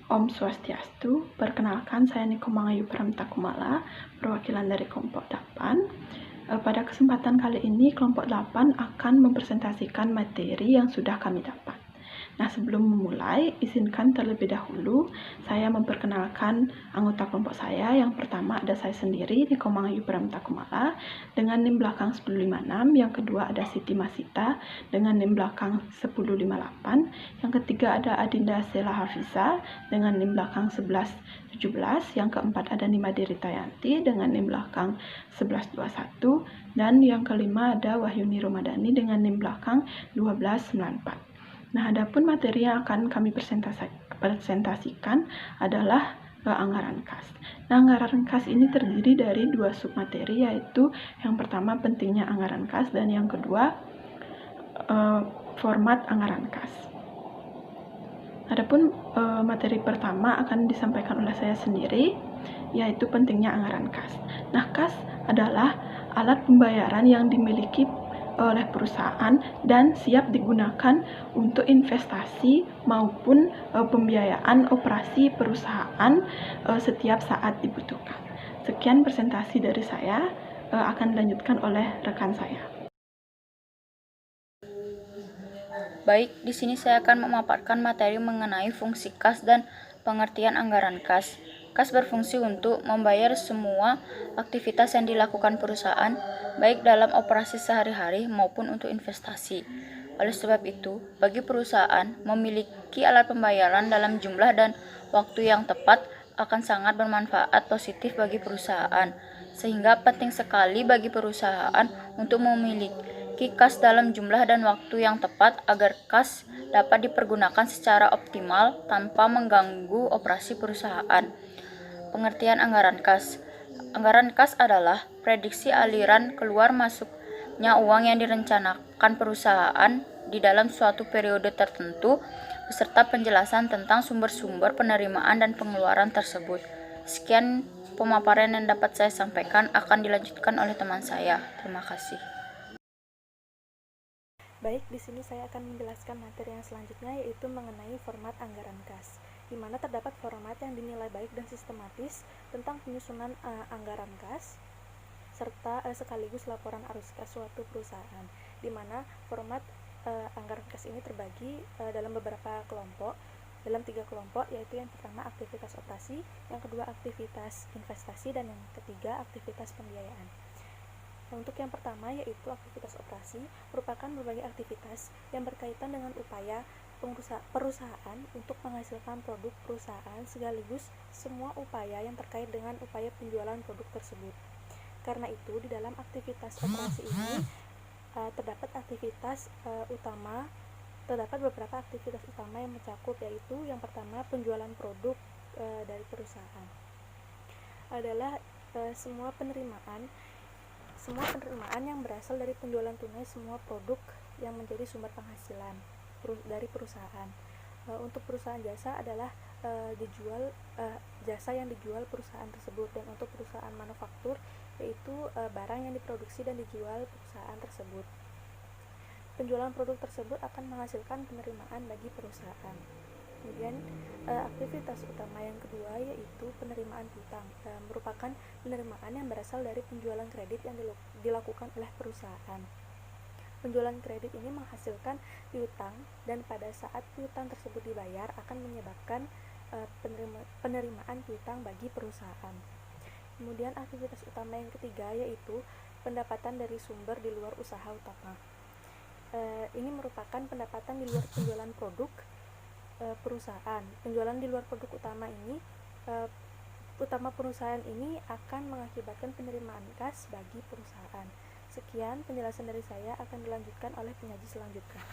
Om Swastiastu, perkenalkan saya Niko Mangayu Pramtakumala, perwakilan dari kelompok 8. Pada kesempatan kali ini, kelompok 8 akan mempresentasikan materi yang sudah kami dapat. Nah, sebelum memulai, izinkan terlebih dahulu saya memperkenalkan anggota kelompok saya. Yang pertama ada saya sendiri, Niko Mangayu Pramtakumala, dengan NIM belakang 1056. Yang kedua ada Siti Masita dengan NIM belakang 1058. Yang ketiga ada Adinda Sela Hafiza dengan NIM belakang 1117. Yang keempat ada Nima Deritayanti dengan NIM belakang 1121. Dan yang kelima ada Wahyuni Romadani dengan NIM belakang 1294. Nah, adapun materi yang akan kami presentasikan adalah anggaran kas. Nah, anggaran kas ini terdiri dari dua submateri, yaitu yang pertama pentingnya anggaran kas dan yang kedua format anggaran kas. Adapun materi pertama akan disampaikan oleh saya sendiri, yaitu pentingnya anggaran kas. Nah, kas adalah alat pembayaran yang dimiliki oleh perusahaan dan siap digunakan untuk investasi maupun pembiayaan operasi perusahaan setiap saat dibutuhkan. Sekian presentasi dari saya, akan dilanjutkan oleh rekan saya. Baik, di sini saya akan memaparkan materi mengenai fungsi kas dan pengertian anggaran kas. Kas berfungsi untuk membayar semua aktivitas yang dilakukan perusahaan, baik dalam operasi sehari-hari maupun untuk investasi. Oleh sebab itu, bagi perusahaan, memiliki alat pembayaran dalam jumlah dan waktu yang tepat akan sangat bermanfaat positif bagi perusahaan, sehingga penting sekali bagi perusahaan untuk memiliki kas dalam jumlah dan waktu yang tepat agar kas dapat dipergunakan secara optimal tanpa mengganggu operasi perusahaan. Pengertian anggaran kas. Anggaran kas adalah prediksi aliran keluar masuknya uang yang direncanakan perusahaan di dalam suatu periode tertentu beserta penjelasan tentang sumber-sumber penerimaan dan pengeluaran tersebut. Sekian pemaparan yang dapat saya sampaikan, akan dilanjutkan oleh teman saya. Terima kasih. Baik, di sini saya akan menjelaskan materi yang selanjutnya, yaitu mengenai format anggaran kas, di mana terdapat format yang dinilai baik dan sistematis tentang penyusunan anggaran kas serta sekaligus laporan arus kas suatu perusahaan, di mana format anggaran kas ini terbagi dalam beberapa kelompok, dalam 3 kelompok, yaitu yang pertama aktivitas operasi, yang kedua aktivitas investasi, dan yang ketiga aktivitas pembiayaan. Nah, untuk yang pertama, yaitu aktivitas operasi, merupakan berbagai aktivitas yang berkaitan dengan upaya perusahaan untuk menghasilkan produk perusahaan sekaligus semua upaya yang terkait dengan upaya penjualan produk tersebut. Karena itu, di dalam aktivitas operasi ini terdapat beberapa aktivitas utama yang mencakup, yaitu yang pertama penjualan produk dari perusahaan adalah semua penerimaan yang berasal dari penjualan tunai semua produk yang menjadi sumber penghasilan dari perusahaan. Untuk perusahaan jasa adalah jasa yang dijual perusahaan tersebut, dan untuk perusahaan manufaktur yaitu barang yang diproduksi dan dijual perusahaan tersebut. Penjualan produk tersebut akan menghasilkan penerimaan bagi perusahaan. Kemudian aktivitas utama yang kedua yaitu penerimaan piutang, merupakan penerimaan yang berasal dari penjualan kredit yang dilakukan oleh perusahaan. Penjualan kredit ini menghasilkan piutang, dan pada saat piutang tersebut dibayar akan menyebabkan penerimaan piutang bagi perusahaan. Kemudian aktivitas utama yang ketiga yaitu pendapatan dari sumber di luar usaha utama. Ini merupakan pendapatan di luar penjualan produk perusahaan. Penjualan di luar produk utama perusahaan ini akan mengakibatkan penerimaan kas bagi perusahaan. Sekian penjelasan dari saya, akan dilanjutkan oleh penyaji selanjutnya.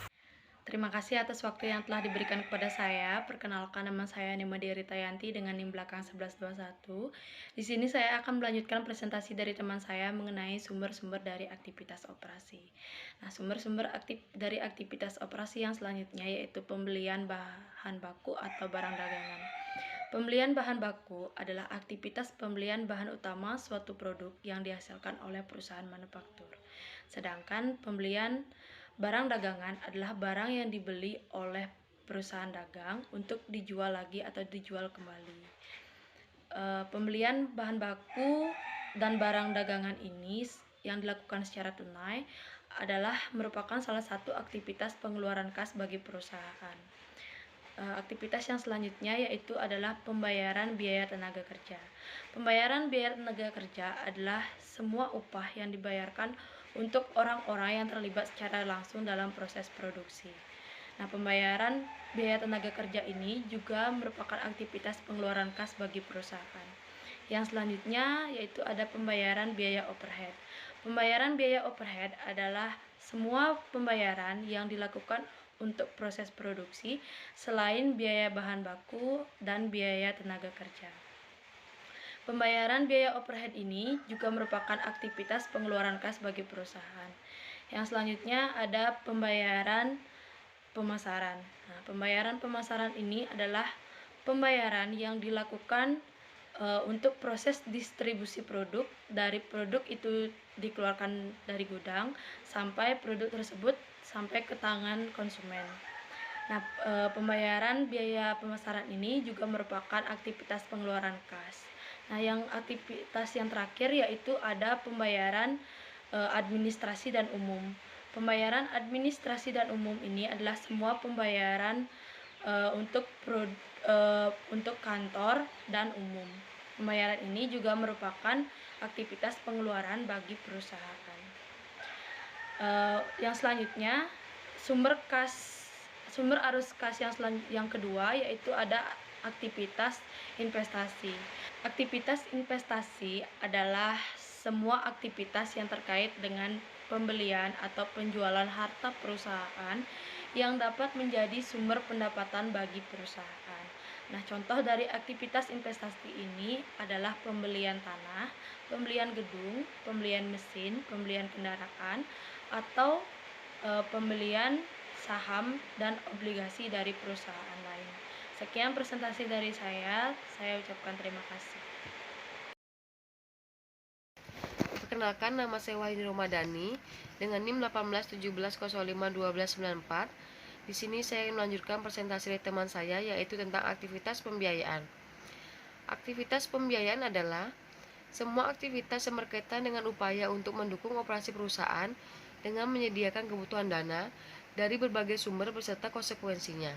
Terima kasih atas waktu yang telah diberikan kepada saya. Perkenalkan, nama saya Nima Deritayanti dengan NIM belakang 1121. Di sini saya akan melanjutkan presentasi dari teman saya mengenai sumber-sumber dari aktivitas operasi. Nah, sumber-sumber dari aktivitas operasi yang selanjutnya yaitu pembelian bahan baku atau barang dagangan. Pembelian bahan baku adalah aktivitas pembelian bahan utama suatu produk yang dihasilkan oleh perusahaan manufaktur. Sedangkan pembelian barang dagangan adalah barang yang dibeli oleh perusahaan dagang untuk dijual lagi atau dijual kembali. Pembelian bahan baku dan barang dagangan ini yang dilakukan secara tunai adalah merupakan salah satu aktivitas pengeluaran kas bagi perusahaan. Aktivitas yang selanjutnya yaitu adalah pembayaran biaya tenaga kerja. Pembayaran biaya tenaga kerja adalah semua upah yang dibayarkan untuk orang-orang yang terlibat secara langsung dalam proses produksi. Nah, pembayaran biaya tenaga kerja ini juga merupakan aktivitas pengeluaran kas bagi perusahaan. Yang selanjutnya yaitu ada pembayaran biaya overhead. Pembayaran biaya overhead adalah semua pembayaran yang dilakukan untuk proses produksi selain biaya bahan baku dan biaya tenaga kerja. Pembayaran biaya overhead ini juga merupakan aktivitas pengeluaran kas bagi perusahaan. Yang selanjutnya ada pembayaran pemasaran. Nah, pembayaran pemasaran ini adalah pembayaran yang dilakukan untuk proses distribusi produk, dari produk itu dikeluarkan dari gudang sampai produk tersebut sampai ke tangan konsumen. Nah, pembayaran biaya pemasaran ini juga merupakan aktivitas pengeluaran kas. Nah, yang aktivitas yang terakhir yaitu ada pembayaran administrasi dan umum. Pembayaran administrasi dan umum ini adalah semua pembayaran untuk kantor dan umum. Pembayaran ini juga merupakan aktivitas pengeluaran bagi perusahaan. Yang selanjutnya sumber arus kas yang kedua yaitu ada aktivitas investasi. Aktivitas investasi adalah semua aktivitas yang terkait dengan pembelian atau penjualan harta perusahaan yang dapat menjadi sumber pendapatan bagi perusahaan. Nah, contoh dari aktivitas investasi ini adalah pembelian tanah, pembelian gedung, pembelian mesin, pembelian kendaraan, atau pembelian saham dan obligasi dari perusahaan lain. Sekian presentasi dari saya ucapkan terima kasih. Perkenalkan, nama saya Wahyuni Romadani dengan NIM 1817051294. Di sini saya ingin melanjutkan presentasi dari teman saya yaitu tentang aktivitas pembiayaan. Aktivitas pembiayaan adalah semua aktivitas yang berkaitan dengan upaya untuk mendukung operasi perusahaan dengan menyediakan kebutuhan dana dari berbagai sumber beserta konsekuensinya.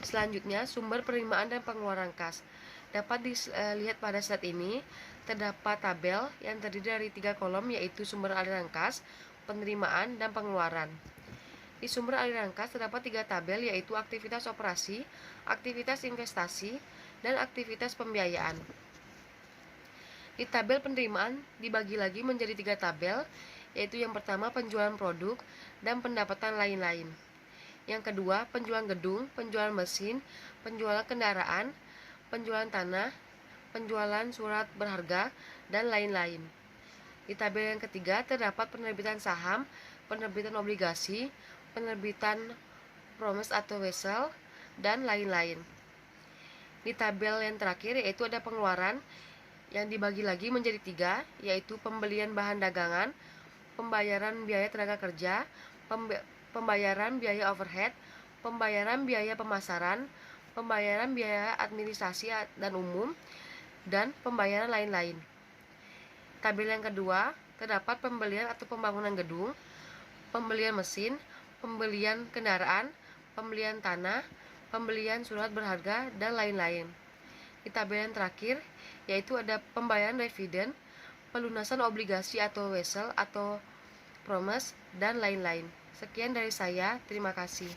Selanjutnya, sumber penerimaan dan pengeluaran kas. Dapat dilihat pada slide ini, terdapat tabel yang terdiri dari 3 kolom yaitu sumber aliran kas, penerimaan, dan pengeluaran. Di sumber aliran kas terdapat 3 tabel yaitu aktivitas operasi, aktivitas investasi, dan aktivitas pembiayaan. Di tabel penerimaan dibagi lagi menjadi 3 tabel, yaitu yang pertama penjualan produk dan pendapatan lain-lain. Yang kedua penjualan gedung, penjualan mesin, penjualan kendaraan, penjualan tanah, penjualan surat berharga, dan lain-lain. Di tabel yang ketiga terdapat penerbitan saham, penerbitan obligasi, penerbitan promise atau wesel, dan lain-lain. Di tabel yang terakhir yaitu ada pengeluaran yang dibagi lagi menjadi 3, yaitu pembelian bahan dagangan, pembayaran biaya tenaga kerja, pembayaran biaya overhead, pembayaran biaya pemasaran, pembayaran biaya administrasi dan umum, dan pembayaran lain-lain. Tabel yang kedua terdapat pembelian atau pembangunan gedung, pembelian mesin, pembelian kendaraan, pembelian tanah, pembelian surat berharga, dan lain-lain. Di tabel yang terakhir yaitu ada pembayaran dividen, pelunasan obligasi atau wesel atau promise, dan lain-lain. Sekian dari saya, terima kasih.